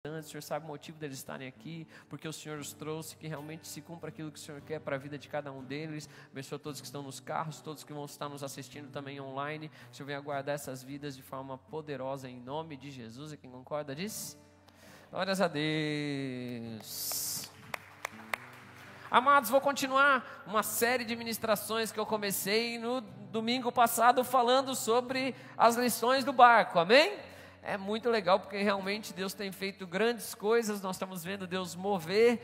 instantes, o Senhor sabe o motivo deles estarem aqui, porque o Senhor os trouxe, que realmente se cumpra aquilo que o Senhor quer para a vida de cada um deles. Abençoa todos que estão nos carros, todos que vão estar nos assistindo também online. O Senhor venha guardar essas vidas de forma poderosa em nome de Jesus. E quem concorda diz? Glórias a Deus. Amados, vou continuar uma série de ministrações que eu comecei no domingo passado falando sobre as lições do barco, amém? É muito legal porque realmente Deus tem feito grandes coisas, nós estamos vendo Deus mover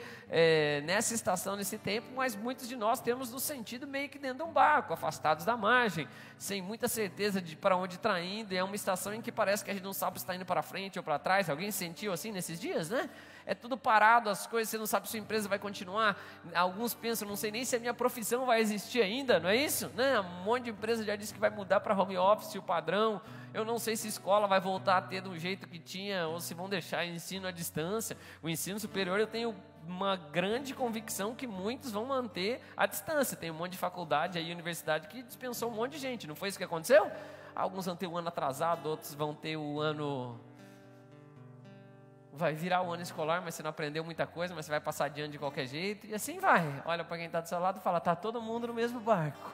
nessa estação, nesse tempo, mas muitos de nós temos nos sentido meio que dentro de um barco, afastados da margem, sem muita certeza de para onde está indo, e é uma estação em que parece que a gente não sabe se está indo para frente ou para trás. Alguém sentiu assim nesses dias, né? É tudo parado, as coisas, você não sabe se a empresa vai continuar, alguns pensam, não sei nem se a minha profissão vai existir ainda, não é isso? Né? Um monte de empresa já disse que vai mudar para home office, o padrão, eu não sei se a escola vai voltar a ter do jeito que tinha, ou se vão deixar ensino à distância. O ensino superior eu tenho uma grande convicção que muitos vão manter à distância, tem um monte de faculdade aí, universidade que dispensou um monte de gente, não foi isso que aconteceu? Alguns vão ter o ano atrasado, outros vão ter o ano... Vai virar o ano escolar, mas você não aprendeu muita coisa, mas você vai passar adiante de qualquer jeito, e assim vai. Olha para quem está do seu lado e fala, está todo mundo no mesmo barco.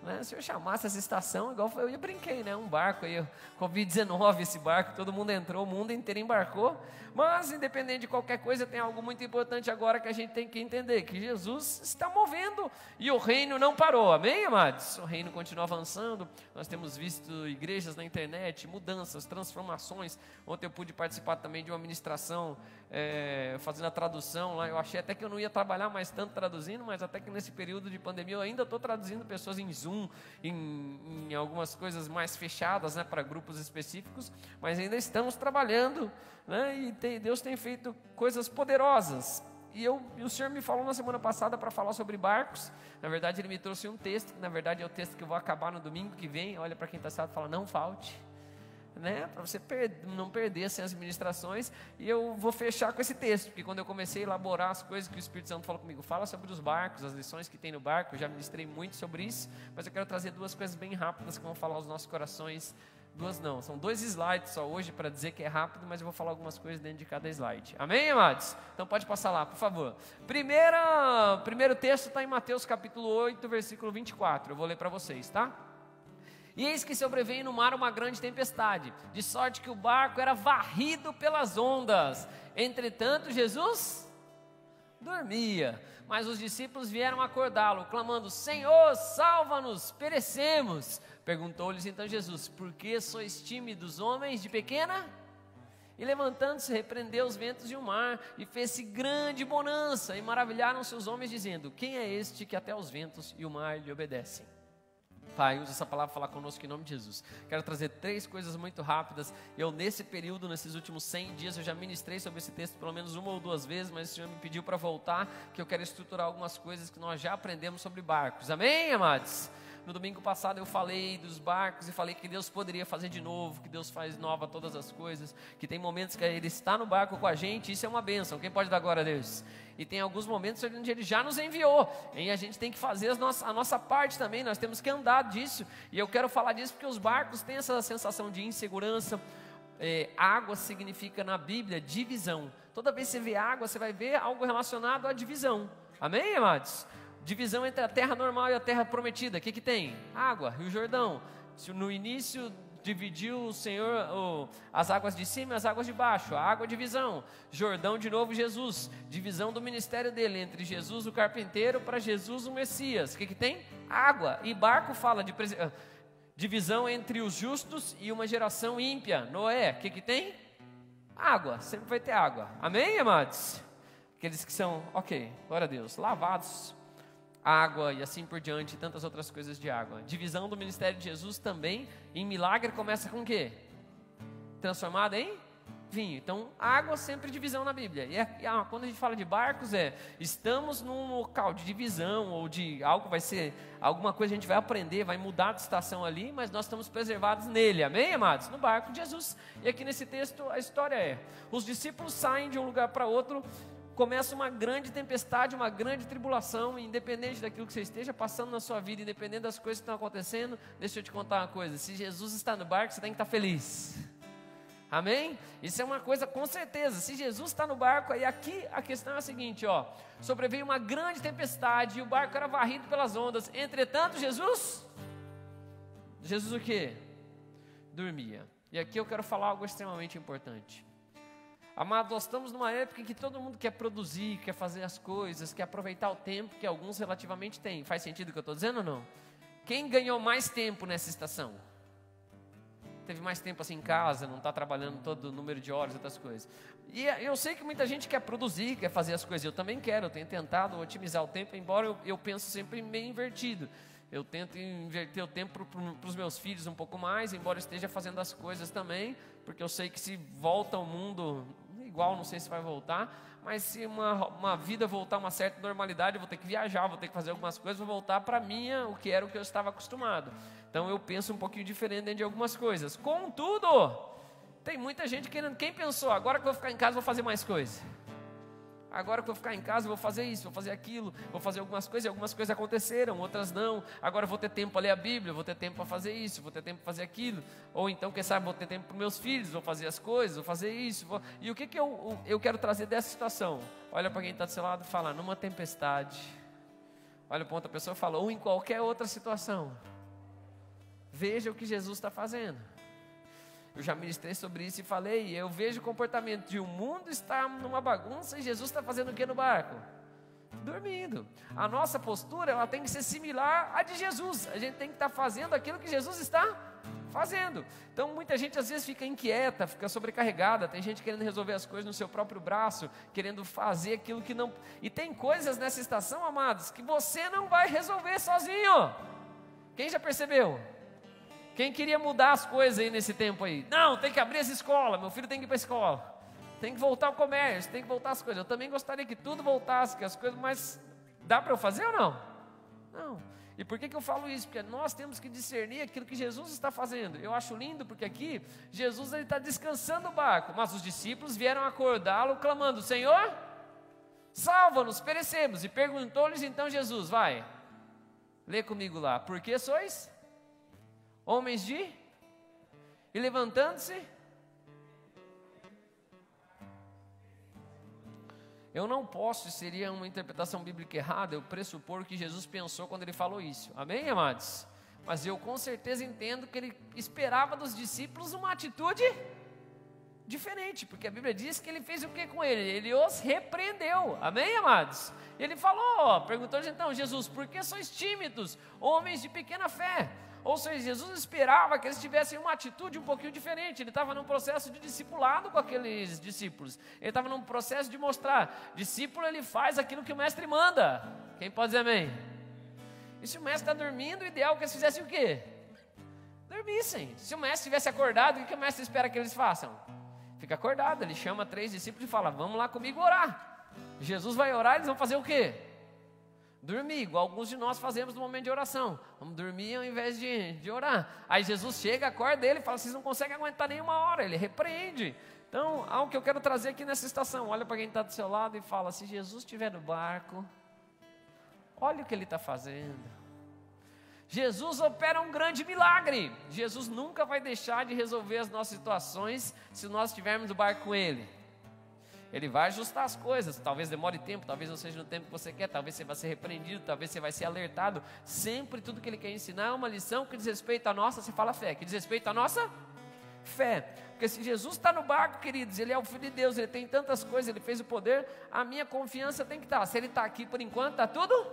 Né? Se eu chamasse essa estação, igual eu brinquei, né? Um barco aí, Covid-19, esse barco, todo mundo entrou, o mundo inteiro embarcou. Mas, independente de qualquer coisa, tem algo muito importante agora que a gente tem que entender, que Jesus está movendo e o reino não parou, amém, amados? O reino continua avançando, nós temos visto igrejas na internet, mudanças, transformações. Ontem eu pude participar também de uma ministração, fazendo a tradução lá. Eu achei até que eu não ia trabalhar mais tanto traduzindo, mas até que nesse período de pandemia eu ainda estou traduzindo pessoas em Zoom, em algumas coisas mais fechadas, né, para grupos específicos, mas ainda estamos trabalhando, né, e Deus tem feito coisas poderosas. E o Senhor me falou na semana passada para falar sobre barcos. Na verdade Ele me trouxe um texto, que na verdade é o texto que eu vou acabar no domingo que vem. Olha para quem está sentado e fala, não falte, né, para você não perder assim, as ministrações. E eu vou fechar com esse texto, porque quando eu comecei a elaborar as coisas que o Espírito Santo falou comigo, fala sobre os barcos, as lições que tem no barco, eu já ministrei muito sobre isso, mas eu quero trazer duas coisas bem rápidas que vão falar aos nossos corações. Duas não, são 2 slides só hoje para dizer que é rápido, mas eu vou falar algumas coisas dentro de cada slide, amém, amados? Então pode passar lá, por favor. Primeiro texto está em Mateus capítulo 8, versículo 24, eu vou ler para vocês, tá? E eis que sobreveio no mar uma grande tempestade, de sorte que o barco era varrido pelas ondas. Entretanto, Jesus dormia, mas os discípulos vieram acordá-lo, clamando, Senhor, salva-nos, perecemos. Perguntou-lhes então Jesus, por que sois tímidos, homens de pequena? E levantando-se, repreendeu os ventos e o mar, e fez-se grande bonança, e maravilharam-se os homens, dizendo, quem é este que até os ventos e o mar lhe obedecem? Pai, usa essa palavra para falar conosco em nome de Jesus. Quero trazer 3 coisas muito rápidas. Eu nesse período, nesses últimos 100 dias, eu já ministrei sobre esse texto pelo menos 1 ou 2 vezes, mas o Senhor me pediu para voltar, que eu quero estruturar algumas coisas que nós já aprendemos sobre barcos. Amém, amados? No domingo passado eu falei dos barcos e falei que Deus poderia fazer de novo, que Deus faz nova todas as coisas, que tem momentos que Ele está no barco com a gente, isso é uma bênção. Quem pode dar glória a Deus? E tem alguns momentos onde Ele já nos enviou, e a gente tem que fazer a nossa parte também, nós temos que andar disso, e eu quero falar disso porque os barcos têm essa sensação de insegurança. Água significa na Bíblia divisão. Toda vez que você vê água, você vai ver algo relacionado à divisão, amém, amados? Divisão entre a terra normal e a terra prometida, o que tem? Água, Rio Jordão. No início dividiu o Senhor as águas de cima e as águas de baixo, a água divisão. Jordão de novo Jesus, divisão do ministério dele, entre Jesus o carpinteiro para Jesus o Messias. O que tem? Água. E barco fala de divisão entre os justos e uma geração ímpia. Noé, o que tem? Água, sempre vai ter água, amém, amados? Aqueles que são, ok, glória a Deus, lavados, água e assim por diante, e tantas outras coisas de água. Divisão do ministério de Jesus também, em milagre começa com o quê? Transformada em vinho. Então, água sempre divisão na Bíblia. E quando a gente fala de barcos, estamos num local de divisão, ou de algo vai ser, alguma coisa a gente vai aprender, vai mudar de estação ali, mas nós estamos preservados nele, amém, amados? No barco de Jesus. E aqui nesse texto a história os discípulos saem de um lugar para outro, começa uma grande tempestade, uma grande tribulação, independente daquilo que você esteja passando na sua vida, independente das coisas que estão acontecendo. Deixa eu te contar uma coisa, se Jesus está no barco, você tem que estar feliz. Amém? Isso é uma coisa com certeza. Se Jesus está no barco, aí aqui a questão é a seguinte, ó. Sobreveio uma grande tempestade e o barco era varrido pelas ondas. Entretanto, Jesus o quê? Dormia. E aqui eu quero falar algo extremamente importante. Amado, nós estamos numa época em que todo mundo quer produzir, quer fazer as coisas, quer aproveitar o tempo que alguns relativamente têm. Faz sentido o que eu estou dizendo ou não? Quem ganhou mais tempo nessa estação? Teve mais tempo assim em casa, não está trabalhando todo o número de horas e outras coisas. E eu sei que muita gente quer produzir, quer fazer as coisas. Eu também quero, eu tenho tentado otimizar o tempo, embora eu penso sempre meio invertido. Eu tento inverter o tempo para os meus filhos um pouco mais, embora eu esteja fazendo as coisas também, porque eu sei que se volta ao mundo igual, não sei se vai voltar, mas se uma vida voltar a uma certa normalidade, eu vou ter que viajar, vou ter que fazer algumas coisas, vou voltar para o que era o que eu estava acostumado. Então eu penso um pouquinho diferente dentro de algumas coisas. Contudo, tem muita gente querendo, quem pensou, agora que eu vou ficar em casa, vou fazer mais coisas. Agora que eu vou ficar em casa, vou fazer isso, vou fazer aquilo, vou fazer algumas coisas, e algumas coisas aconteceram, outras não. Agora eu vou ter tempo para ler a Bíblia, vou ter tempo para fazer isso, vou ter tempo para fazer aquilo. Ou então, quem sabe, vou ter tempo para os meus filhos, vou fazer as coisas, vou fazer isso. E o que eu quero trazer dessa situação? Olha para quem está do seu lado e fala, numa tempestade. Olha para outra pessoa e fala, ou em qualquer outra situação. Veja o que Jesus está fazendo. Eu já ministrei sobre isso e falei, eu vejo o comportamento de o mundo está numa bagunça e Jesus está fazendo o que no barco? Dormindo. A nossa postura, ela tem que ser similar à de Jesus. A gente tem que estar fazendo aquilo que Jesus está fazendo. Então muita gente às vezes fica inquieta, fica sobrecarregada, tem gente querendo resolver as coisas no seu próprio braço, querendo fazer aquilo que não... E tem coisas nessa estação, amados, que você não vai resolver sozinho. Quem já percebeu? Quem queria mudar as coisas aí nesse tempo aí? Não, tem que abrir essa escola, meu filho tem que ir para a escola. Tem que voltar ao comércio, tem que voltar as coisas. Eu também gostaria que tudo voltasse, que as coisas, mas dá para eu fazer ou não? Não. E por que eu falo isso? Porque nós temos que discernir aquilo que Jesus está fazendo. Eu acho lindo porque aqui, Jesus está descansando o barco, mas os discípulos vieram acordá-lo clamando, Senhor, salva-nos, perecemos. E perguntou-lhes então Jesus, vai, lê comigo lá, por que sois homens de... E levantando-se... Eu não posso, seria uma interpretação bíblica errada, eu pressupor que Jesus pensou quando ele falou isso. Amém, amados? Mas eu com certeza entendo que ele esperava dos discípulos uma atitude diferente, porque a Bíblia diz que ele fez o que com ele? Ele os repreendeu. Amém, amados? Ele falou, perguntou-lhes então, Jesus, por que sois tímidos, homens de pequena fé? Ou seja, Jesus esperava que eles tivessem uma atitude um pouquinho diferente. Ele estava num processo de discipulado com aqueles discípulos. Ele estava num processo de mostrar. Discípulo, ele faz aquilo que o mestre manda. Quem pode dizer amém? E se o mestre está dormindo, o ideal é que eles fizessem o quê? Dormissem. Se o mestre tivesse acordado, o que o mestre espera que eles façam? Fica acordado. Ele chama 3 discípulos e fala, vamos lá comigo orar. Jesus vai orar, eles vão fazer o quê? Dormir, igual alguns de nós fazemos no momento de oração. Vamos dormir ao invés de orar. Aí Jesus chega, acorda ele e fala, vocês não conseguem aguentar nem uma hora. Ele repreende. Então, algo que eu quero trazer aqui nessa estação. Olha para quem está do seu lado e fala, se Jesus estiver no barco, olha o que ele está fazendo. Jesus opera um grande milagre. Jesus nunca vai deixar de resolver as nossas situações se nós estivermos no barco com ele. Ele vai ajustar as coisas, talvez demore tempo, talvez não seja no tempo que você quer, talvez você vai ser repreendido, talvez você vai ser alertado. Sempre tudo que ele quer ensinar é uma lição que diz respeito à nossa, você fala fé, que diz respeito à nossa fé. Porque se Jesus está no barco, queridos, ele é o Filho de Deus, ele tem tantas coisas, ele fez o poder, a minha confiança tem que estar. Se ele está aqui por enquanto, está tudo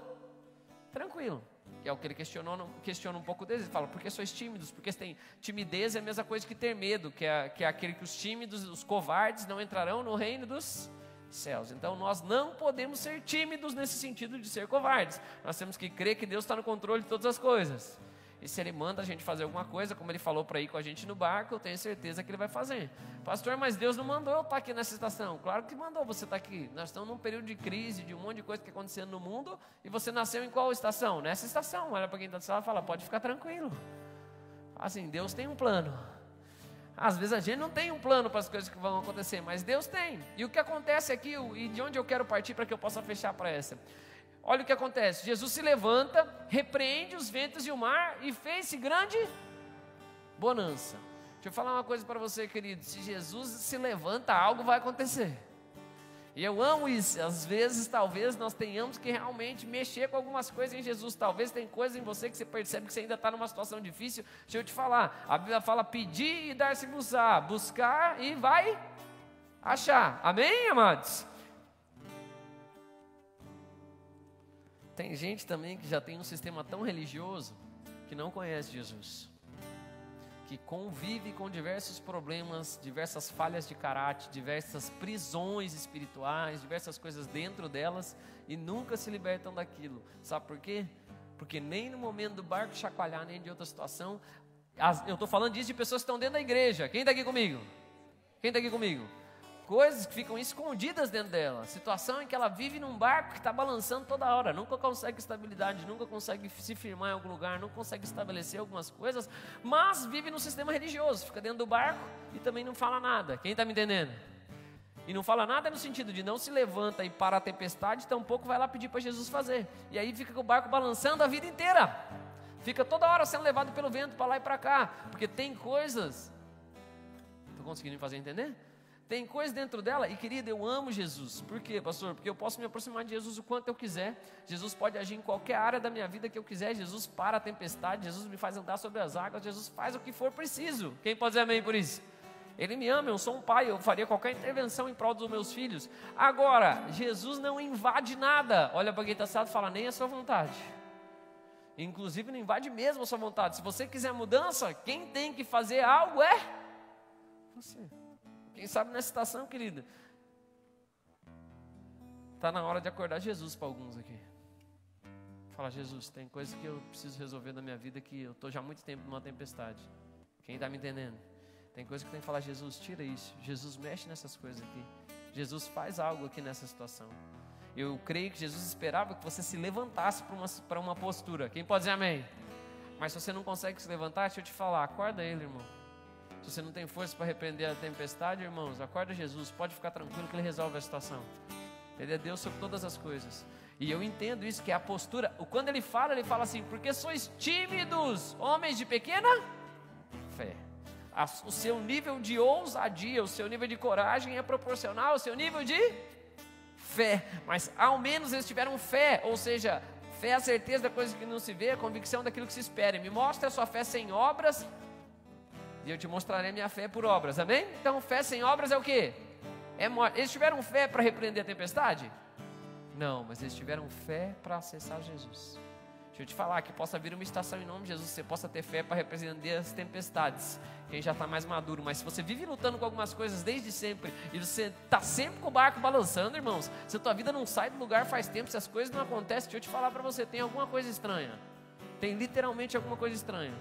tranquilo. Que é o que ele questiona um pouco deles. Ele fala, por que sois tímidos? Porque tem timidez é a mesma coisa que ter medo, que é aquele que os tímidos, os covardes não entrarão no reino dos céus. Então nós não podemos ser tímidos nesse sentido de ser covardes. Nós temos que crer que Deus está no controle de todas as coisas. E se ele manda a gente fazer alguma coisa, como ele falou para ir com a gente no barco, eu tenho certeza que ele vai fazer. Pastor, mas Deus não mandou eu estar aqui nessa estação. Claro que mandou você estar aqui. Nós estamos num período de crise, de um monte de coisa que está acontecendo no mundo, e você nasceu em qual estação? Nessa estação. Olha para quem está do céu e fala, pode ficar tranquilo. Assim, Deus tem um plano. Às vezes a gente não tem um plano para as coisas que vão acontecer, mas Deus tem. E o que acontece aqui, e de onde eu quero partir para que eu possa fechar para essa? Olha o que acontece, Jesus se levanta, repreende os ventos e o mar e fez-se grande bonança. Deixa eu falar uma coisa para você, querido. Se Jesus se levanta, algo vai acontecer. E eu amo isso. Às vezes, talvez, nós tenhamos que realmente mexer com algumas coisas em Jesus. Talvez tem coisas em você que você percebe que você ainda está numa situação difícil. Deixa eu te falar. A Bíblia fala pedir e dar-se-vos-á. Buscar e vai achar. Amém, amados? Tem gente também que já tem um sistema tão religioso que não conhece Jesus, que convive com diversos problemas, diversas falhas de caráter, diversas prisões espirituais, diversas coisas dentro delas e nunca se libertam daquilo. Sabe por quê? Porque nem no momento do barco chacoalhar, nem de outra situação, eu estou falando disso de pessoas que estão dentro da igreja. Quem está aqui comigo? Quem está aqui comigo? Coisas que ficam escondidas dentro dela, situação em que ela vive num barco que está balançando toda hora, nunca consegue estabilidade, nunca consegue se firmar em algum lugar, não consegue estabelecer algumas coisas, mas vive num sistema religioso, fica dentro do barco e também não fala nada. Quem está me entendendo? E não fala nada no sentido de não se levanta e para a tempestade, tampouco vai lá pedir para Jesus fazer, e aí fica com o barco balançando a vida inteira, fica toda hora sendo levado pelo vento para lá e para cá, porque tem coisas, estou conseguindo me fazer entender? Tem coisa dentro dela, e querida, eu amo Jesus. Por quê, pastor? Porque eu posso me aproximar de Jesus o quanto eu quiser. Jesus pode agir em qualquer área da minha vida que eu quiser. Jesus para a tempestade, Jesus me faz andar sobre as águas, Jesus faz o que for preciso. Quem pode dizer amém por isso? Ele me ama, eu sou um pai, eu faria qualquer intervenção em prol dos meus filhos. Agora, Jesus não invade nada. Olha para quem está sentado e fala, nem a sua vontade. Inclusive não invade mesmo a sua vontade. Se você quiser mudança, quem tem que fazer algo é você. Quem sabe nessa situação, querida, está na hora de acordar Jesus para alguns aqui. Fala, Jesus, tem coisa que eu preciso resolver na minha vida, que eu estou já há muito tempo numa tempestade. Quem está me entendendo? Tem coisa que tem que falar, Jesus, tira isso. Jesus, mexe nessas coisas aqui. Jesus, faz algo aqui nessa situação. Eu creio que Jesus esperava que você se levantasse para uma postura. Quem pode dizer amém? Mas se você não consegue se levantar, deixa eu te falar, acorda ele, irmão. Se você não tem força para repreender a tempestade, irmãos, acorda Jesus, pode ficar tranquilo que Ele resolve a situação. Ele é Deus sobre todas as coisas. E eu entendo isso, que é a postura. Quando Ele fala assim, porque sois tímidos, homens de pequena fé. O seu nível de ousadia, o seu nível de coragem é proporcional ao seu nível de fé. Mas ao menos eles tiveram fé, ou seja, fé é a certeza da coisa que não se vê, a convicção daquilo que se espera. Me mostre a sua fé sem obras, e eu te mostrarei a minha fé por obras, amém? Então fé sem obras é o quê? É morte. Eles tiveram fé para repreender a tempestade? Não, mas eles tiveram fé para acessar Jesus. Deixa eu te falar, que possa vir uma estação em nome de Jesus, você possa ter fé para repreender as tempestades, quem já está mais maduro. Mas se você vive lutando com algumas coisas desde sempre, e você está sempre com o barco balançando, irmãos, se a tua vida não sai do lugar faz tempo, se as coisas não acontecem, deixa eu te falar para você, tem alguma coisa estranha, tem literalmente alguma coisa estranha.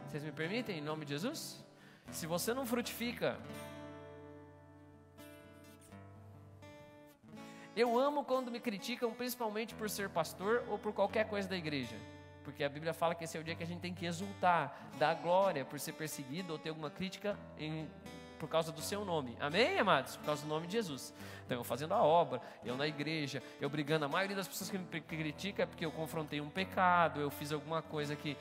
Vocês me permitem, em nome de Jesus? Se você não frutifica, eu amo quando me criticam, principalmente por ser pastor ou por qualquer coisa da igreja, porque a Bíblia fala que esse é o dia que a gente tem que exultar, dar glória por ser perseguido ou ter alguma crítica por causa do seu nome, amém, amados? Por causa do nome de Jesus. Então eu fazendo a obra, eu na igreja, eu brigando, a maioria das pessoas que me criticam é porque eu confrontei um pecado, eu fiz alguma coisa que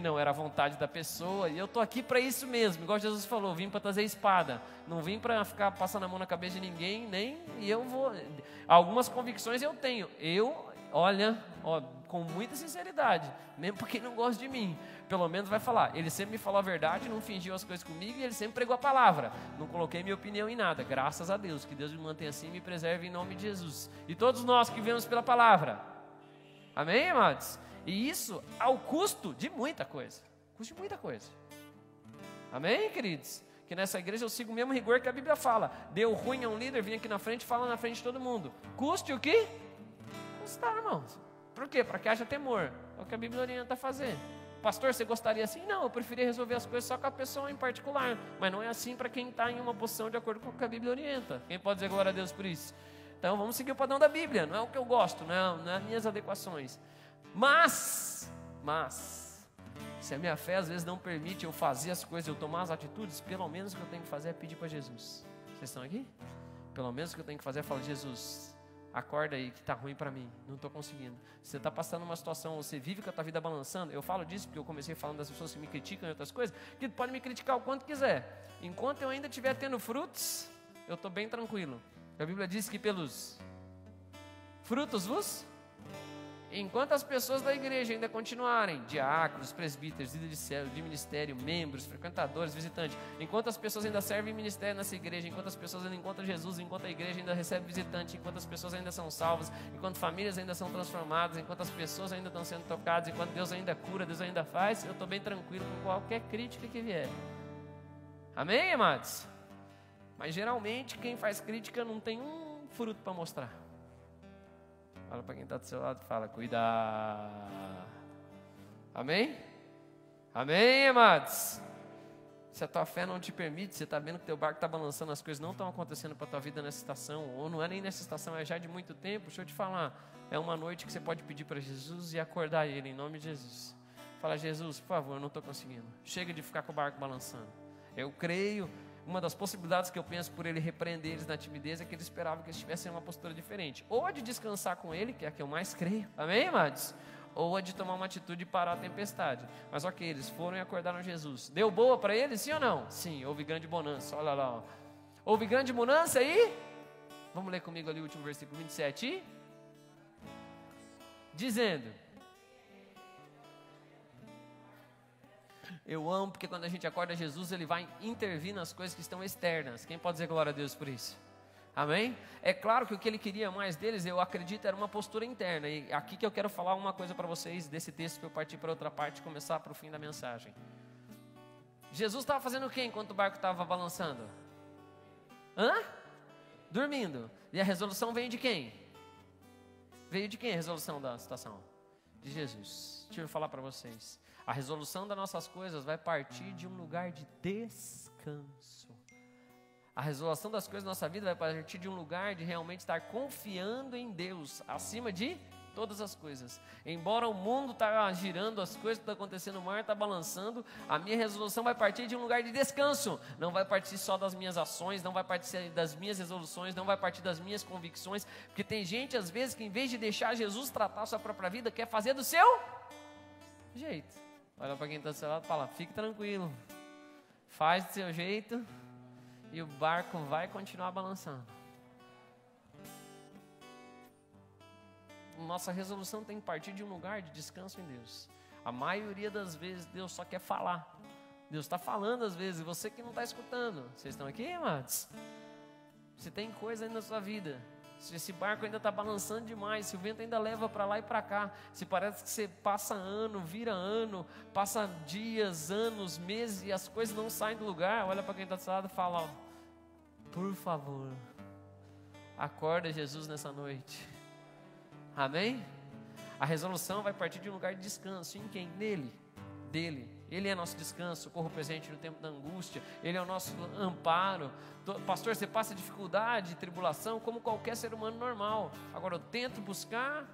não era a vontade da pessoa, e eu estou aqui para isso mesmo, igual Jesus falou, vim para trazer espada, não vim para ficar passando a mão na cabeça de ninguém, e eu vou, algumas convicções eu tenho, olha, com muita sinceridade, mesmo porque não gosta de mim, pelo menos vai falar, ele sempre me falou a verdade, não fingiu as coisas comigo, e ele sempre pregou a palavra, não coloquei minha opinião em nada, graças a Deus, que Deus me mantenha assim e me preserve em nome de Jesus, e todos nós que vivemos pela palavra, amém, amados? E isso ao custo de muita coisa, amém, queridos? Que nessa igreja eu sigo o mesmo rigor que a Bíblia fala, deu ruim a um líder, vem aqui na frente e fala na frente de todo mundo, custe o que? Custar, irmãos. Por quê? Para que haja temor, é o que a Bíblia orienta a fazer. Pastor, você gostaria assim? Não, eu preferia resolver as coisas só com a pessoa em particular, mas não é assim para quem está em uma posição de acordo com o que a Bíblia orienta. Quem pode dizer glória a Deus por isso? Então vamos seguir o padrão da Bíblia, não é o que eu gosto, não é as minhas adequações, mas se a minha fé às vezes não permite eu fazer as coisas, eu tomar as atitudes, pelo menos o que eu tenho que fazer é pedir para Jesus. Vocês estão aqui? Pelo menos o que eu tenho que fazer é falar, Jesus, Acorda aí que está ruim para mim, não estou conseguindo. Você está passando uma situação, você vive com a tua vida balançando. Eu falo disso porque eu comecei falando das pessoas que me criticam e outras coisas, que pode me criticar o quanto quiser. Enquanto eu ainda estiver tendo frutos, eu estou bem tranquilo. A Bíblia diz que pelos frutos vos... Enquanto as pessoas da igreja ainda continuarem, diáconos, presbíteros, líderes de ministério, membros, frequentadores, visitantes, enquanto as pessoas ainda servem ministério nessa igreja, enquanto as pessoas ainda encontram Jesus, enquanto a igreja ainda recebe visitante, enquanto as pessoas ainda são salvas, enquanto famílias ainda são transformadas, enquanto as pessoas ainda estão sendo tocadas, enquanto Deus ainda cura, Deus ainda faz, eu estou bem tranquilo com qualquer crítica que vier. Amém, amados? Mas geralmente quem faz crítica não tem um fruto para mostrar. Fala para quem está do seu lado e fala, cuidado. Amém? Amém, amados? Se a tua fé não te permite, você está vendo que teu barco está balançando, as coisas não estão acontecendo para a tua vida nessa estação, ou não é nem nessa estação, é já de muito tempo, deixa eu te falar, é uma noite que você pode pedir para Jesus e acordar Ele, em nome de Jesus. Fala, Jesus, por favor, eu não estou conseguindo. Chega de ficar com o barco balançando. Eu creio... Uma das possibilidades que eu penso por ele repreender eles na timidez é que ele esperava que eles tivessem uma postura diferente. Ou a de descansar com ele, que é a que eu mais creio. Amém, amados? Ou a de tomar uma atitude e parar a tempestade. Mas ok, eles foram e acordaram Jesus. Deu boa para eles, sim ou não? Sim, houve grande bonança. Olha lá, ó. Houve grande bonança aí? Vamos ler comigo ali o último versículo 27. Dizendo... Eu amo porque quando a gente acorda Jesus, Ele vai intervir nas coisas que estão externas. Quem pode dizer glória a Deus por isso? Amém? É claro que o que Ele queria mais deles, eu acredito, era uma postura interna. E aqui que eu quero falar uma coisa para vocês desse texto, para eu partir para outra parte e começar para o fim da mensagem. Jesus estava fazendo o quê enquanto o barco estava balançando? Dormindo. E a resolução veio de quem? Veio de quem a resolução da situação? De Jesus. Deixa eu falar para vocês. A resolução das nossas coisas vai partir de um lugar de descanso. A resolução das coisas da nossa vida vai partir de um lugar de realmente estar confiando em Deus, acima de todas as coisas. Embora o mundo está girando, as coisas que estão acontecendo, o mar está balançando, a minha resolução vai partir de um lugar de descanso. Não vai partir só das minhas ações, não vai partir das minhas resoluções, não vai partir das minhas convicções, porque tem gente às vezes que em vez de deixar Jesus tratar a sua própria vida, quer fazer do seu jeito. Olha para quem está do seu lado e fala, fique tranquilo, faz do seu jeito e o barco vai continuar balançando. Nossa resolução tem que partir de um lugar de descanso em Deus. A maioria das vezes Deus só quer falar. Deus está falando às vezes, e você que não está escutando. Vocês estão aqui, amados? Você tem coisa aí na sua vida. Se esse barco ainda está balançando demais, se o vento ainda leva para lá e para cá, se parece que você passa ano, vira ano, passa dias, anos, meses e as coisas não saem do lugar, olha para quem está do seu lado e fala, ó, por favor, acorda Jesus nessa noite. Amém? A resolução vai partir de um lugar de descanso. Em quem? Nele, dele. Ele é nosso descanso, socorro presente no tempo da angústia. Ele é o nosso amparo. Pastor, você passa dificuldade, tribulação, como qualquer ser humano normal. Agora eu tento buscar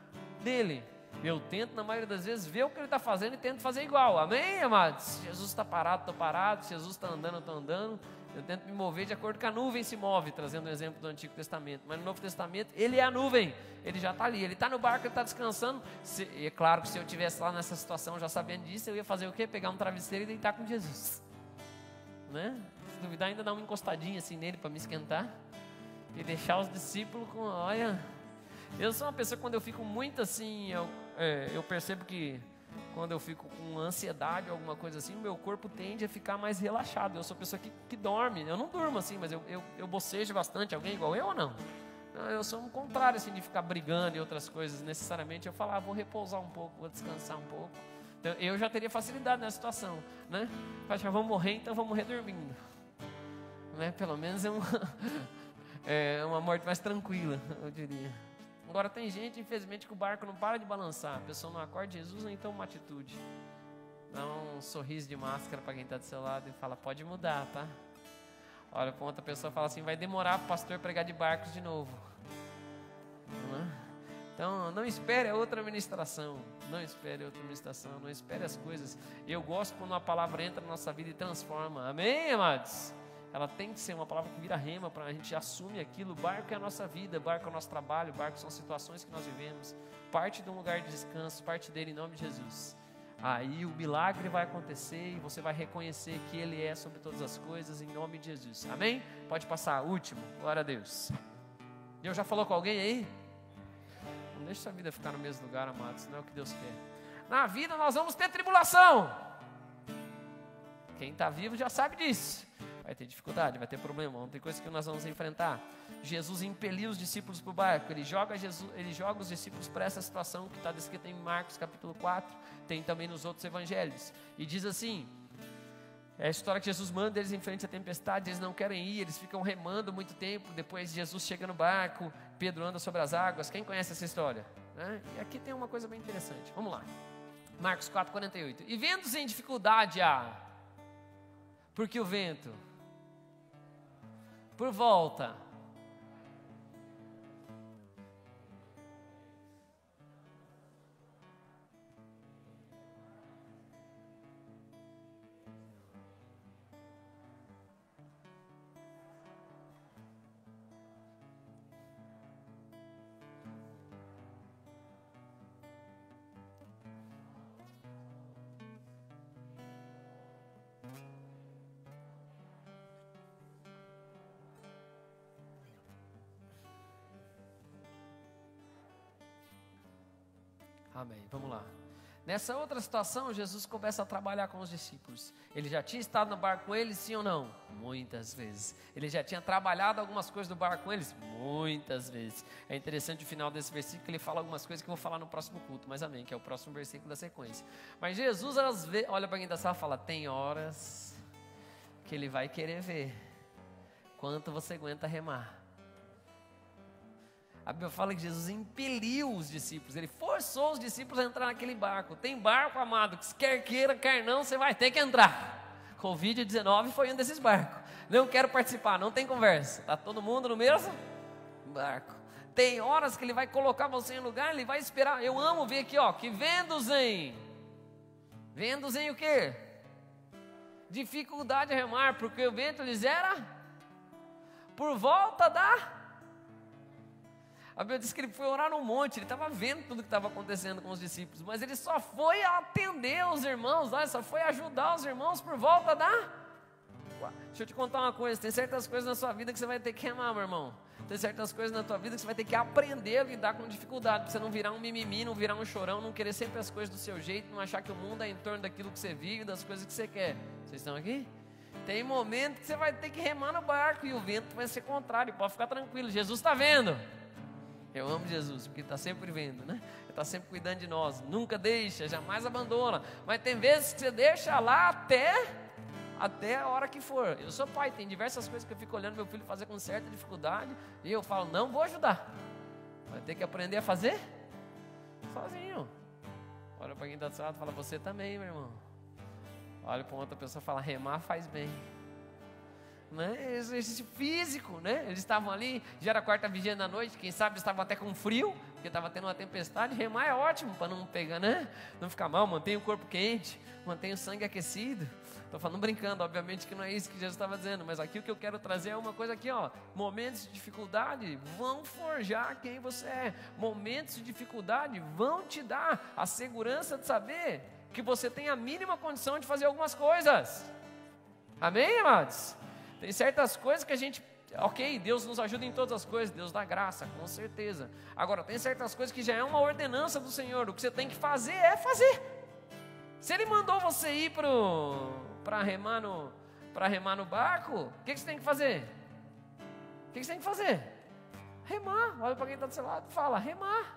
dele. Eu tento, na maioria das vezes, ver o que ele está fazendo e tento fazer igual. Amém, amados? Se Jesus está parado, estou parado. Se Jesus está andando, eu estou andando. Eu tento me mover de acordo com a nuvem se move, trazendo um exemplo do Antigo Testamento. Mas no Novo Testamento, ele é a nuvem. Ele já está ali, ele está no barco, ele está descansando. E é claro que se eu estivesse lá nessa situação, já sabendo disso, eu ia fazer o quê? Pegar um travesseiro e deitar com Jesus. Né? Se duvidar, ainda dar uma encostadinha assim nele para me esquentar. E deixar os discípulos com, olha... Eu sou uma pessoa, quando eu fico muito assim, eu percebo que... Quando eu fico com ansiedade ou alguma coisa assim, o meu corpo tende a ficar mais relaxado. Eu sou pessoa que dorme. Eu não durmo assim, mas eu bocejo bastante. Alguém igual eu ou não? Eu sou o contrário assim, de ficar brigando e outras coisas. Necessariamente eu falo, vou repousar um pouco, vou descansar um pouco. Então, eu já teria facilidade nessa situação, né? Já vou morrer, então vou morrer dormindo. Né? Pelo menos é uma morte mais tranquila, eu diria. Agora tem gente, infelizmente, que o barco não para de balançar. A pessoa não acorda Jesus, ou então uma atitude. Dá um sorriso de máscara para quem está do seu lado e fala, pode mudar, tá? Olha para outra pessoa e fala assim, vai demorar para o pastor pregar de barcos de novo. Então, não espere a outra ministração. Não espere a outra ministração, não espere as coisas. Eu gosto quando a palavra entra na nossa vida e transforma. Amém, amados? ela tem que ser uma palavra que vira rema, para a gente assume aquilo. Barco é a nossa vida, barco é o nosso trabalho, barco são situações que nós vivemos, parte de um lugar de descanso, parte dele em nome de Jesus. Aí o milagre vai acontecer e você vai reconhecer que Ele é sobre todas as coisas em nome de Jesus, amém? Pode passar, último, glória a Deus. Deus já falou com alguém aí? Não deixe sua vida ficar no mesmo lugar, amados, não é o que Deus quer. Na vida nós vamos ter tribulação. Quem está vivo já sabe disso. Vai ter dificuldade, vai ter problema, vão ter coisas que nós vamos enfrentar. Jesus impeliu os discípulos para o barco, ele joga os discípulos para essa situação que está descrita em Marcos capítulo 4, tem também nos outros evangelhos. E diz assim, é a história que Jesus manda eles em frente à tempestade, eles não querem ir, eles ficam remando muito tempo, depois Jesus chega no barco, Pedro anda sobre as águas. Quem conhece essa história? Né? E aqui tem uma coisa bem interessante, vamos lá. Marcos 4,48. E vendo-se em dificuldade, porque o vento por volta Amém, vamos lá. Nessa outra situação, Jesus começa a trabalhar com os discípulos. Ele já tinha estado no barco com eles, sim ou não? Muitas vezes. Ele já tinha trabalhado algumas coisas do barco com eles? Muitas vezes. É interessante o final desse versículo, ele fala algumas coisas que eu vou falar no próximo culto, mas amém, que é o próximo versículo da sequência. Mas Jesus, às vezes, olha para quem da sala e fala, tem horas que ele vai querer ver quanto você aguenta remar. A Bíblia fala que Jesus impeliu os discípulos, ele forçou os discípulos a entrar naquele barco. Tem barco, amado, que quer queira, quer não, você vai ter que entrar. Covid-19 foi um desses barcos. Não quero participar, não tem conversa. Está todo mundo no mesmo barco. Tem horas que ele vai colocar você em lugar, ele vai esperar. Eu amo ver aqui, que vendos em o quê? Dificuldade a remar, porque o vento lhes era por volta da... A Bíblia diz que ele foi orar no monte, ele estava vendo tudo que estava acontecendo com os discípulos, mas ele só foi atender os irmãos, só foi ajudar os irmãos por volta da... Deixa eu te contar uma coisa, tem certas coisas na sua vida que você vai ter que remar, meu irmão. Tem certas coisas na tua vida que você vai ter que aprender a lidar com dificuldade, para você não virar um mimimi, não virar um chorão, não querer sempre as coisas do seu jeito, não achar que o mundo é em torno daquilo que você vive, das coisas que você quer. Vocês estão aqui? Tem momento que você vai ter que remar no barco e o vento vai ser contrário, pode ficar tranquilo, Jesus está vendo. Eu amo Jesus, porque Ele está sempre vendo, né? Ele está sempre cuidando de nós, nunca deixa, jamais abandona. Mas tem vezes que você deixa lá até a hora que for. Eu sou pai, tem diversas coisas que eu fico olhando meu filho fazer com certa dificuldade, e eu falo, não vou ajudar. Vai ter que aprender a fazer sozinho. Olha para quem está do lado e fala, você também, meu irmão. Olha para outra pessoa e fala, remar faz bem. Né? Exercício físico, né? Eles estavam ali, já era quarta vigília da noite, quem sabe eles estavam até com frio, porque estava tendo uma tempestade. Remar é ótimo para não pegar, né? Não ficar mal, mantém o corpo quente, mantém o sangue aquecido. Estou falando brincando, obviamente que não é isso que Jesus estava dizendo, mas aqui o que eu quero trazer é uma coisa aqui, momentos de dificuldade vão forjar quem você é. Momentos de dificuldade vão te dar a segurança de saber que você tem a mínima condição de fazer algumas coisas. Amém, amados? Tem certas coisas que a gente, ok, Deus nos ajuda em todas as coisas, Deus dá graça, com certeza. Agora, tem certas coisas que já é uma ordenança do Senhor, o que você tem que fazer é fazer. Se Ele mandou você ir para remar no barco, o que você tem que fazer? O que você tem que fazer? Remar. Olha para quem está do seu lado e fala, remar.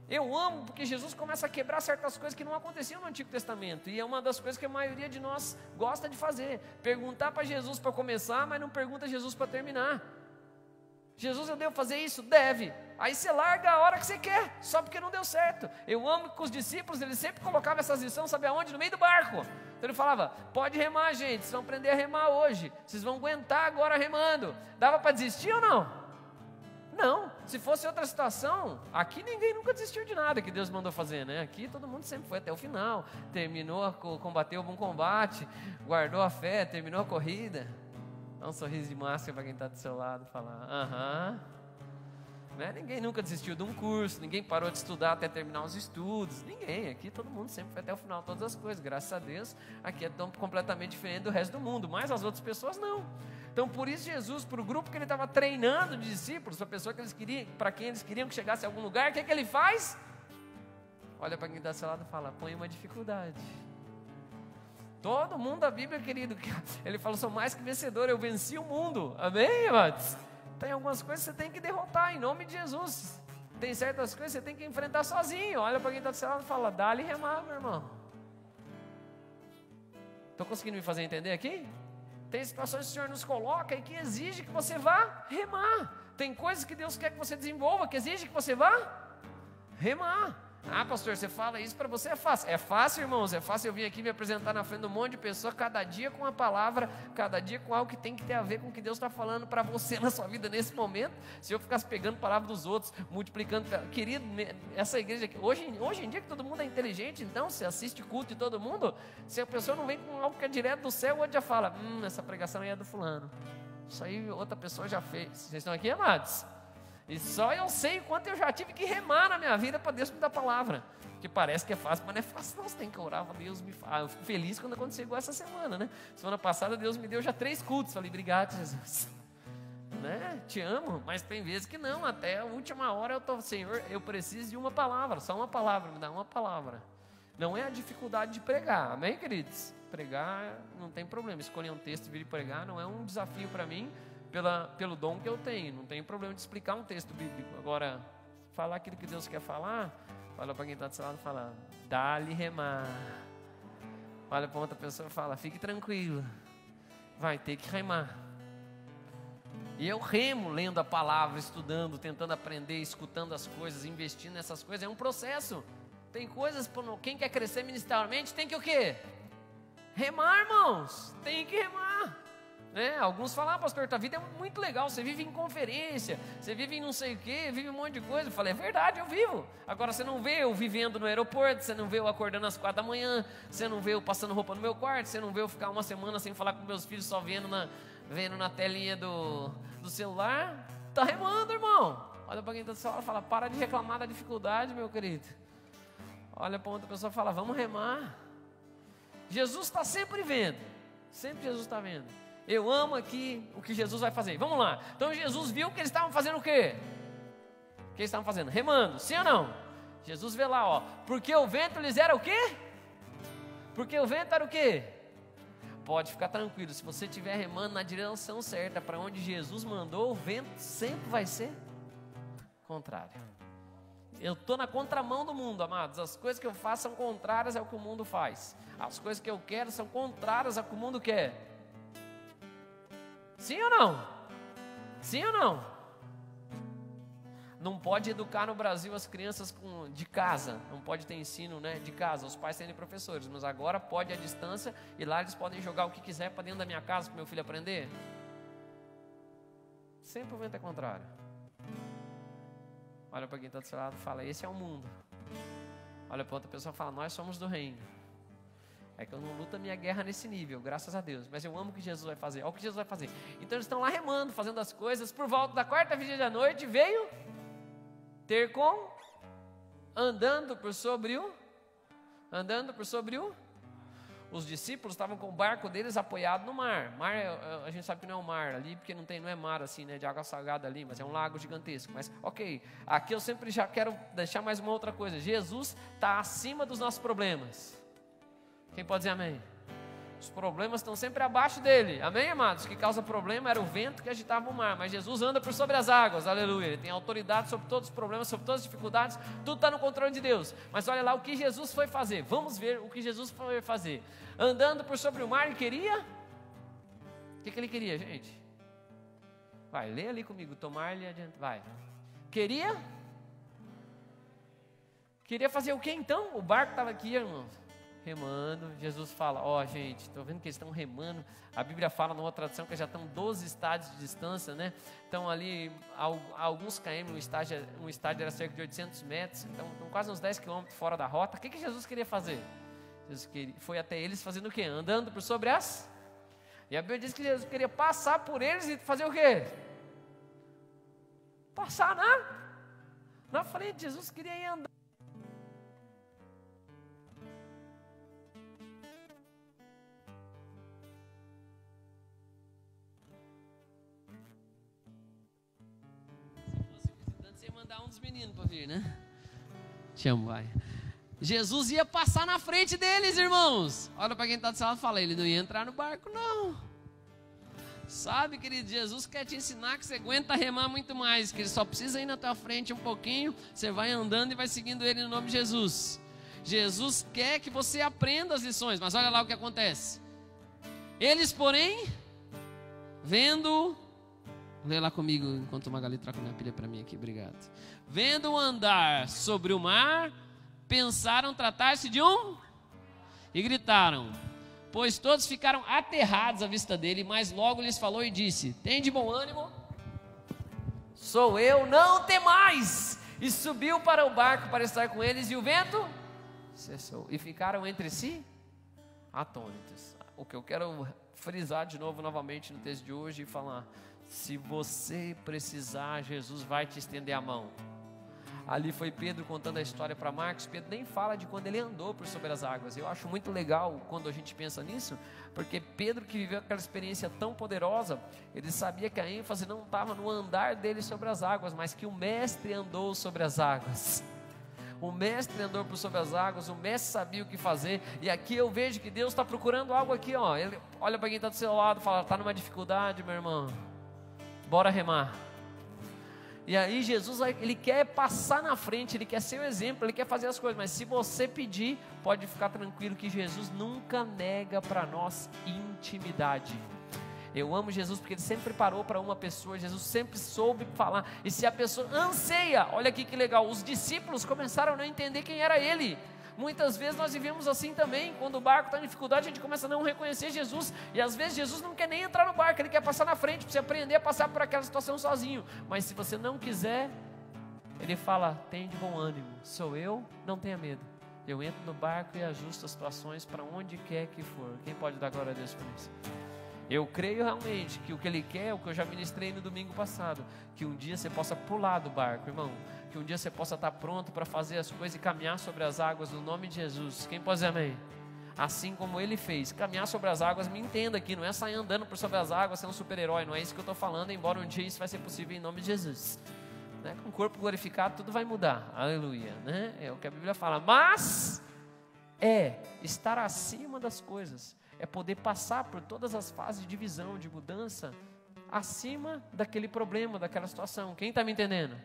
Eu amo porque Jesus começa a quebrar certas coisas que não aconteciam no Antigo Testamento. E é uma das coisas que a maioria de nós gosta de fazer. Perguntar para Jesus para começar, mas não pergunta a Jesus para terminar. Jesus, eu devo fazer isso? Deve. Aí você larga a hora que você quer, só porque não deu certo. Eu amo que os discípulos, eles sempre colocavam essas lições, sabe aonde? No meio do barco. Então ele falava, pode remar, gente, vocês vão aprender a remar hoje. Vocês vão aguentar agora remando. Dava para desistir ou não? Não, se fosse outra situação, aqui ninguém nunca desistiu de nada que Deus mandou fazer, né? Aqui todo mundo sempre foi até o final, terminou, combateu o bom combate, guardou a fé, terminou a corrida. Dá um sorriso de máscara para quem está do seu lado, falar, aham. Né? Ninguém nunca desistiu de um curso, ninguém parou de estudar até terminar os estudos, ninguém, aqui todo mundo sempre foi até o final, todas as coisas, graças a Deus, aqui é tão completamente diferente do resto do mundo, mas as outras pessoas não. Então por isso Jesus, para o grupo que ele estava treinando de discípulos, para quem eles queriam que chegasse a algum lugar, o que ele faz? Olha para quem está do seu lado e fala, põe uma dificuldade. Todo mundo da Bíblia, querido, ele falou, sou mais que vencedor, eu venci o mundo, amém, amados? Tem algumas coisas que você tem que derrotar em nome de Jesus. Tem certas coisas que você tem que enfrentar sozinho. Olha para quem está do seu lado e fala, dá-lhe remar, meu irmão. Estou conseguindo me fazer entender aqui? Tem situações que o Senhor nos coloca e que exige que você vá remar. Tem coisas que Deus quer que você desenvolva, que exige que você vá remar. Ah, pastor, você fala isso para você, é fácil. É fácil, irmãos, é fácil eu vir aqui me apresentar na frente de um monte de pessoas, cada dia com uma palavra, cada dia com algo que tem que ter a ver com o que Deus está falando para você na sua vida nesse momento. Se eu ficasse pegando palavra dos outros, multiplicando, querido, essa igreja aqui, hoje em dia que todo mundo é inteligente, então, você assiste culto de todo mundo, se a pessoa não vem com algo que é direto do céu, o outro já fala, essa pregação aí é do fulano, isso aí outra pessoa já fez. Vocês estão aqui, amados? E só eu sei o quanto eu já tive que remar na minha vida para Deus me dar palavra. Que parece que é fácil, mas não é fácil não. Você tem que orar para Deus me falar. Eu fico feliz quando aconteceu igual essa semana, né? Semana passada Deus me deu já 3 cultos. Falei, obrigado, Jesus. Né? Te amo, mas tem vezes que não. Até a última hora eu estou, Senhor, eu preciso de uma palavra. Só uma palavra, me dá uma palavra. Não é a dificuldade de pregar, amém, queridos? Pregar não tem problema. Escolher um texto e vir pregar não é um desafio para mim. Pelo dom que eu tenho, não tenho problema de explicar um texto bíblico. Agora, falar aquilo que Deus quer falar, fala para quem está do seu lado e fala, dá-lhe remar. Olha para outra pessoa e fala, fique tranquilo, vai ter que remar. E eu remo lendo a palavra, estudando, tentando aprender, escutando as coisas, investindo nessas coisas, é um processo. Tem coisas, quem quer crescer ministerialmente tem que o quê? Remar, irmãos, tem que remar. Alguns falam, pastor, tua vida é muito legal, você vive em conferência, você vive em não sei o que, vive um monte de coisa. Eu falei, é verdade, eu vivo. Agora você não vê eu vivendo no aeroporto, você não vê eu acordando às 4 da manhã, você não vê eu passando roupa no meu quarto, você não vê eu ficar uma semana sem falar com meus filhos, só vendo na telinha do celular. Tá remando, irmão. Olha para quem está do seu lado e fala, para de reclamar da dificuldade, meu querido. Olha para outra pessoa e fala, vamos remar. Jesus está sempre vendo, sempre Jesus está vendo. Eu amo aqui o que Jesus vai fazer. Vamos lá. Então Jesus viu que eles estavam fazendo o quê? O que eles estavam fazendo? Remando, sim ou não? Jesus vê lá, ó. Porque o vento lhes era o quê? Porque o vento era o quê? Pode ficar tranquilo. Se você estiver remando na direção certa, para onde Jesus mandou, o vento sempre vai ser contrário. Eu estou na contramão do mundo, amados. As coisas que eu faço são contrárias ao que o mundo faz. As coisas que eu quero são contrárias ao que o mundo quer. Sim ou não? Sim ou não? Não pode educar no Brasil as crianças de casa. Não pode ter ensino, de casa. Os pais têm professores, mas agora pode à distância. E lá eles podem jogar o que quiser para dentro da minha casa para meu filho aprender. Sempre o vento é contrário. Olha para quem está do seu lado e fala, esse é o mundo. Olha para outra pessoa e fala, nós somos do reino. É que eu não luto a minha guerra nesse nível, graças a Deus. Mas eu amo o que Jesus vai fazer. Olha o que Jesus vai fazer. Então eles estão lá remando, fazendo as coisas. Por volta da 4ª vigília da noite, veio ter com andando por sobre o. Os discípulos estavam com o barco deles apoiado no mar. Mar, a gente sabe que não é um mar ali, porque não é mar assim, de água salgada ali, mas é um lago gigantesco. Mas ok, aqui eu sempre já quero deixar mais uma outra coisa. Jesus está acima dos nossos problemas. Quem pode dizer amém? Os problemas estão sempre abaixo dele. Amém, amados? O que causa problema era o vento que agitava o mar. Mas Jesus anda por sobre as águas. Aleluia. Ele tem autoridade sobre todos os problemas, sobre todas as dificuldades. Tudo está no controle de Deus. Mas olha lá o que Jesus foi fazer. Vamos ver o que Jesus foi fazer. Andando por sobre o mar, ele queria? O que ele queria, gente? Vai, lê ali comigo. Tomar-lhe adiante. Vai. Queria fazer o que então? O barco estava aqui, irmãos. Remando, Jesus fala, gente, estou vendo que eles estão remando, a Bíblia fala numa tradução que já estão 12 estádios de distância, Então ali, alguns km, um estádio era cerca de 800 metros, então quase uns 10 quilômetros fora da rota. O que Jesus queria fazer? Jesus foi até eles fazendo o quê? Andando por sobre as... E a Bíblia diz que Jesus queria passar por eles e fazer o quê? Passar na frente. Jesus queria ir andar. Se fosse visitante, você ia mandar um dos meninos para vir, né? Te amo, vai. Jesus ia passar na frente deles, irmãos. Olha para quem está do seu lado e fala, ele não ia entrar no barco, não. Sabe, querido, Jesus quer te ensinar que você aguenta remar muito mais, que ele só precisa ir na tua frente um pouquinho, você vai andando e vai seguindo ele no nome de Jesus. Jesus quer que você aprenda as lições, mas olha lá o que acontece. Eles, porém, vendo, lê lá comigo enquanto o Magali troca minha pilha para mim aqui, obrigado. Vendo andar sobre o mar, pensaram tratar-se de e gritaram, pois todos ficaram aterrados à vista dele, mas logo lhes falou e disse, tem de bom ânimo, sou eu, não temais. E subiu para o barco para estar com eles, e o vento cessou, e ficaram entre si atônitos. O que eu quero frisar de novo, novamente no texto de hoje, e falar, se você precisar, Jesus vai te estender a mão. Ali foi Pedro contando a história para Marcos. Pedro nem fala de quando ele andou por sobre as águas. Eu acho muito legal quando a gente pensa nisso, porque Pedro, que viveu aquela experiência tão poderosa, ele sabia que a ênfase não estava no andar dele sobre as águas, mas que o mestre andou sobre as águas. O mestre andou por sobre as águas, o mestre sabia o que fazer. E aqui eu vejo que Deus está procurando algo aqui, ó. Ele olha para quem está do seu lado e fala, está numa dificuldade, meu irmão, bora remar. E aí Jesus, ele quer passar na frente, ele quer ser o exemplo, ele quer fazer as coisas, mas se você pedir, pode ficar tranquilo que Jesus nunca nega para nós intimidade. Eu amo Jesus porque ele sempre preparou para uma pessoa, Jesus sempre soube falar, e se a pessoa anseia, olha aqui que legal, os discípulos começaram a não entender quem era ele. Muitas vezes nós vivemos assim também, quando o barco está em dificuldade, a gente começa a não reconhecer Jesus, e às vezes Jesus não quer nem entrar no barco, ele quer passar na frente, para você aprender a passar por aquela situação sozinho, mas se você não quiser, ele fala, tem de bom ânimo, sou eu, não tenha medo, eu entro no barco e ajusto as situações para onde quer que for. Quem pode dar glória a Deus por isso? Eu creio realmente que o que ele quer é o que eu já ministrei no domingo passado, que um dia você possa pular do barco, irmão, que um dia você possa estar pronto para fazer as coisas e caminhar sobre as águas no nome de Jesus. Quem pode dizer amém? Assim como ele fez, caminhar sobre as águas, me entenda aqui, não é sair andando por sobre as águas, ser um super-herói, não é isso que eu estou falando, embora um dia isso vai ser possível em nome de Jesus, né? Com o corpo glorificado tudo vai mudar, aleluia, né? É o que a Bíblia fala, mas é estar acima das coisas, é poder passar por todas as fases de divisão, de mudança, acima daquele problema, daquela situação. Quem está me entendendo?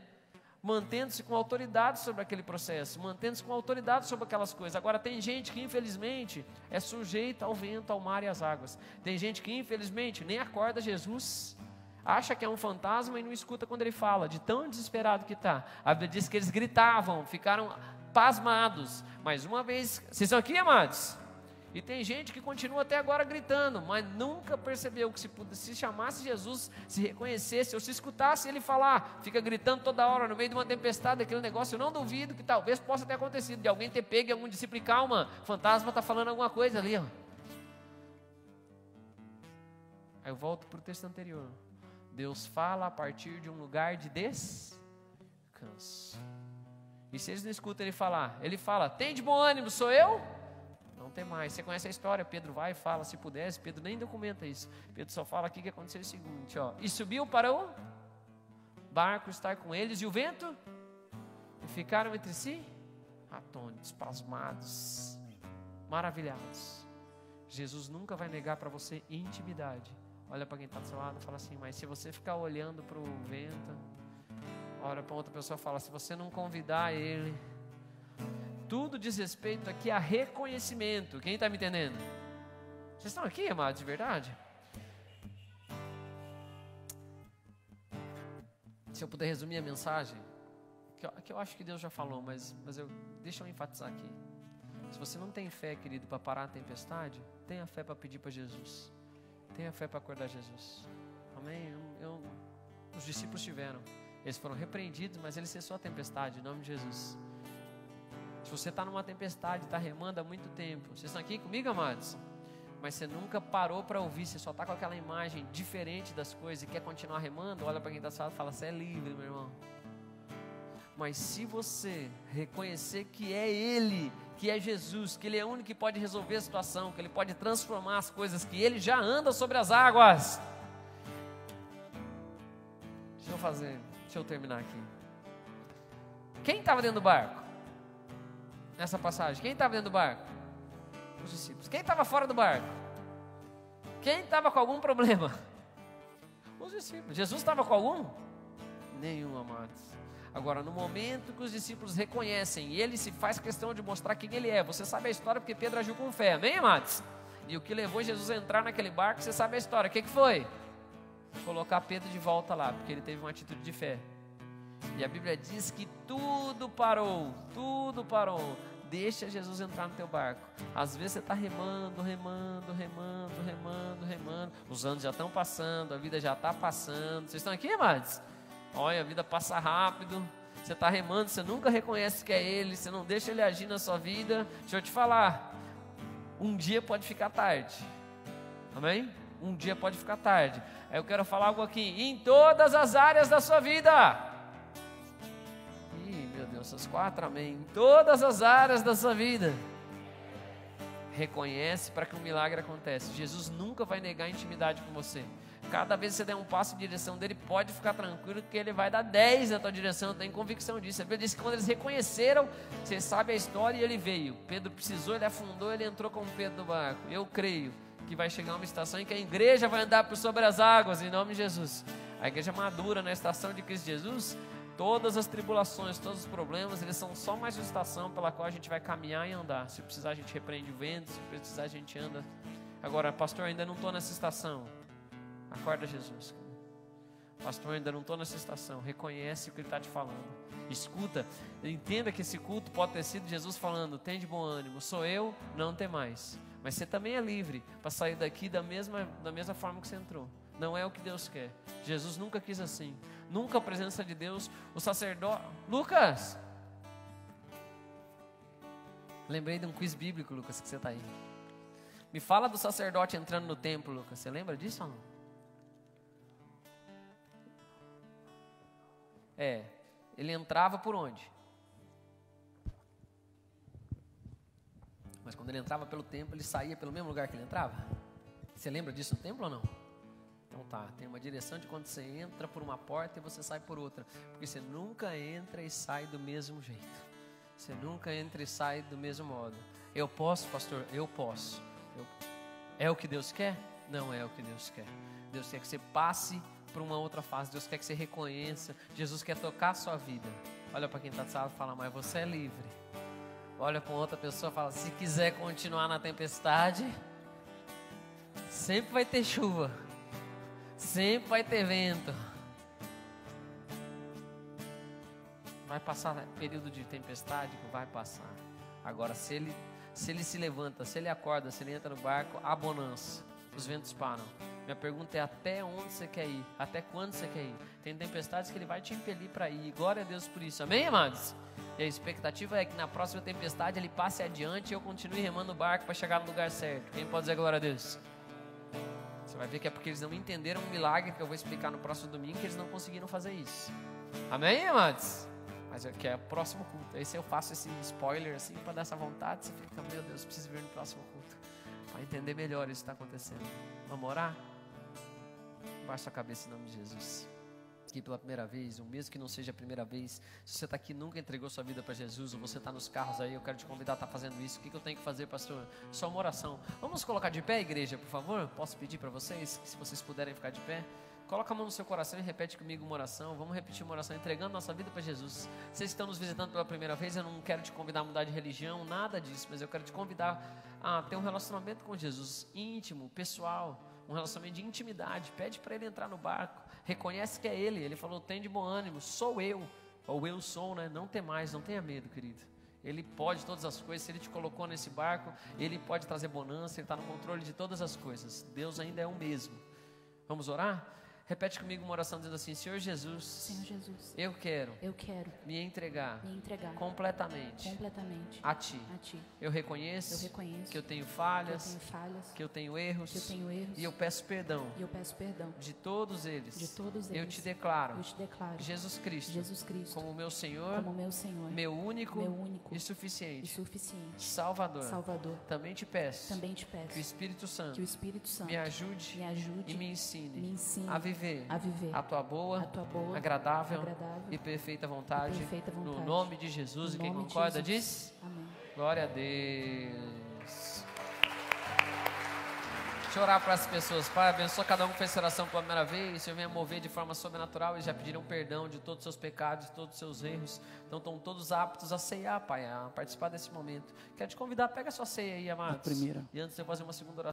Mantendo-se com autoridade sobre aquele processo, mantendo-se com autoridade sobre aquelas coisas. Agora tem gente que infelizmente é sujeita ao vento, ao mar e às águas. Tem gente que infelizmente nem acorda Jesus, acha que é um fantasma e não escuta quando ele fala, de tão desesperado que está. A Bíblia diz que eles gritavam, ficaram pasmados. Mais uma vez, vocês estão aqui, amados? E tem gente que continua até agora gritando, mas nunca percebeu que se chamasse Jesus, se reconhecesse, ou se escutasse ele falar, fica gritando toda hora no meio de uma tempestade, aquele negócio, eu não duvido que talvez possa ter acontecido, de alguém ter pego em algum discípulo, calma, o fantasma está falando alguma coisa ali, ó. Aí eu volto para o texto anterior, Deus fala a partir de um lugar de descanso, e se eles não escutam ele falar, ele fala, tem de bom ânimo, sou eu? Não tem mais. Você conhece a história, Pedro vai e fala, se pudesse, Pedro nem documenta isso, Pedro só fala aqui que aconteceu o seguinte, ó, e subiu para o barco estar com eles, e o vento, e ficaram entre si, atônitos, pasmados, maravilhados. Jesus nunca vai negar para você intimidade. Olha para quem está do seu lado e fala assim, mas se você ficar olhando para o vento, olha para outra pessoa e fala, se você não convidar ele, tudo diz respeito aqui a reconhecimento. Quem está me entendendo? Vocês estão aqui, amados, de verdade? Se eu puder resumir a mensagem, que eu acho que Deus já falou, mas deixa eu enfatizar aqui. Se você não tem fé, querido, para parar a tempestade, tenha fé para pedir para Jesus. Tenha fé para acordar Jesus. Amém? Os discípulos tiveram. Eles foram repreendidos, mas ele cessou a tempestade, em nome de Jesus. Se você está numa tempestade, está remando há muito tempo, vocês estão aqui comigo, amados? mas você nunca parou para ouvir, você só está com aquela imagem diferente das coisas e quer continuar remando, olha para quem está do seu lado e fala, você é livre, meu irmão. Mas se você reconhecer que é Ele, que é Jesus, que Ele é o único que pode resolver a situação, que Ele pode transformar as coisas, que Ele já anda sobre as águas. Deixa eu terminar aqui. Quem estava dentro do barco? Nessa passagem, quem estava dentro do barco? Os discípulos. Quem estava fora do barco? Quem estava com algum problema? Os discípulos. Jesus estava com algum? Nenhum, amados. Agora, no momento que os discípulos reconhecem, e ele se faz questão de mostrar quem ele é. Você sabe a história porque Pedro agiu com fé, amém, amados? E o que levou Jesus a entrar naquele barco, você sabe a história. O que foi? Colocar Pedro de volta lá, porque ele teve uma atitude de fé. E a Bíblia diz que tudo parou. Deixa Jesus entrar no teu barco. Às vezes você está remando. Os anos já estão passando, a vida já está passando. Vocês estão aqui, amados? Olha, a vida passa rápido. Você está remando, você nunca reconhece que é Ele, você não deixa Ele agir na sua vida. Deixa eu te falar, um dia pode ficar tarde. Amém? Um dia pode ficar tarde. Aí eu quero falar algo aqui, em todas as áreas da sua vida. Ih, meu Deus, essas 4, amém. Em todas as áreas da sua vida. Reconhece para que um milagre aconteça. Jesus nunca vai negar a intimidade com você. Cada vez que você der um passo em direção dele, pode ficar tranquilo que ele vai dar 10 na tua direção. Eu tenho convicção disso. A Bíblia diz que quando eles reconheceram, você sabe a história, e ele veio. Pedro precisou, ele afundou, ele entrou com Pedro no barco. Eu creio que vai chegar uma estação em que a igreja vai andar por sobre as águas, em nome de Jesus. A igreja madura na estação de Cristo Jesus, todas as tribulações, todos os problemas, eles são só mais uma estação pela qual a gente vai caminhar e andar. Se precisar a gente repreende o vento, se precisar a gente anda. Agora, pastor, ainda não estou nessa estação. Acorda, Jesus. Pastor, ainda não estou nessa estação. Reconhece o que Ele está te falando. Escuta, entenda que esse culto pode ter sido Jesus falando, tem de bom ânimo, sou eu, não tem mais. Mas você também é livre para sair daqui da mesma forma que você entrou. Não é o que Deus quer. Jesus nunca quis assim. Nunca a presença de Deus, o sacerdote... Lucas! Lembrei de um quiz bíblico, Lucas, que você está aí. Me fala do sacerdote entrando no templo, Lucas. Você lembra disso ou não? Ele entrava por onde? Mas quando ele entrava pelo templo, ele saía pelo mesmo lugar que ele entrava? Você lembra disso no templo ou não? Então tá, tem uma direção de quando você entra por uma porta e você sai por outra. Porque você nunca entra e sai do mesmo jeito. Você nunca entra e sai do mesmo modo. Eu posso, pastor? Eu posso. É o que Deus quer? Não é o que Deus quer. Deus quer que você passe para uma outra fase. Deus quer que você reconheça. Jesus quer tocar a sua vida. Olha para quem está do seu lado e fala, mas você é livre. Olha para outra pessoa e fala, se quiser continuar na tempestade, sempre vai ter chuva, sempre vai ter vento. Vai passar período de tempestade, vai passar. Agora, se ele se levanta, se ele acorda, se ele entra no barco, há bonança. Os ventos param. Minha pergunta é, até onde você quer ir? Até quando você quer ir? Tem tempestades que ele vai te impelir para ir. Glória a Deus por isso. Amém, amados? E a expectativa é que na próxima tempestade ele passe adiante e eu continue remando o barco para chegar no lugar certo. Quem pode dizer glória a Deus? Você vai ver que é porque eles não entenderam um milagre que eu vou explicar no próximo domingo, que eles não conseguiram fazer isso. Amém, amados? Mas que é o próximo culto. Esse eu faço esse spoiler assim para dar essa vontade. Você fica, meu Deus, preciso vir no próximo culto para entender melhor isso que está acontecendo. Vamos orar? Baixa a cabeça em nome de Jesus. Aqui pela primeira vez, ou mesmo que não seja a primeira vez, se você está aqui e nunca entregou sua vida para Jesus, ou você está nos carros aí, eu quero te convidar a estar fazendo isso. O que eu tenho que fazer, pastor? Só uma oração. Vamos colocar de pé, igreja, por favor? Posso pedir para vocês, se vocês puderem ficar de pé? Coloca a mão no seu coração e repete comigo uma oração. Vamos repetir uma oração, entregando nossa vida para Jesus. Vocês estão nos visitando pela primeira vez, eu não quero te convidar a mudar de religião, nada disso, mas eu quero te convidar a ter um relacionamento com Jesus, íntimo, pessoal, um relacionamento de intimidade. Pede para Ele entrar no barco, reconhece que é Ele. Ele falou, tem de bom ânimo, sou eu, ou eu sou, né? Não tem mais, não tenha medo, querido. Ele pode todas as coisas. Se Ele te colocou nesse barco, Ele pode trazer bonança, Ele está no controle de todas as coisas. Deus ainda é o mesmo. Vamos orar? Repete comigo uma oração dizendo assim: Senhor Jesus, Senhor Jesus, eu quero eu quero me entregar me entregar completamente completamente a Ti. a Ti. Eu reconheço, Eu reconheço que eu tenho que eu falhas, tenho falhas, que eu tenho erros, que eu tenho erros, e eu peço perdão e eu peço perdão de todos eles. de todos Eu eles. te declaro Eu te declaro Jesus Cristo Jesus Cristo como meu Senhor, como meu Senhor, meu único meu único e e suficiente suficiente Salvador. Salvador. Também te peço Também te que o peço Espírito Santo que o Espírito Santo me ajude me ajude e me me ensine ensine a viver a tua boa, a tua boa, agradável agradável e perfeita vontade. e perfeita No vontade. nome de Jesus. No E quem nome de concorda Jesus. diz? Amém. Glória a Deus. Deixa eu orar para as pessoas. Pai, abençoa cada um que fez essa oração pela primeira vez. Senhor, venha mover de forma sobrenatural. E já pediram perdão de todos os seus pecados, de todos os seus erros. Então estão todos aptos a ceiar, Pai, a participar desse momento. Quero te convidar, pega a sua ceia aí, amados. A primeira. E antes de eu fazer uma segunda oração.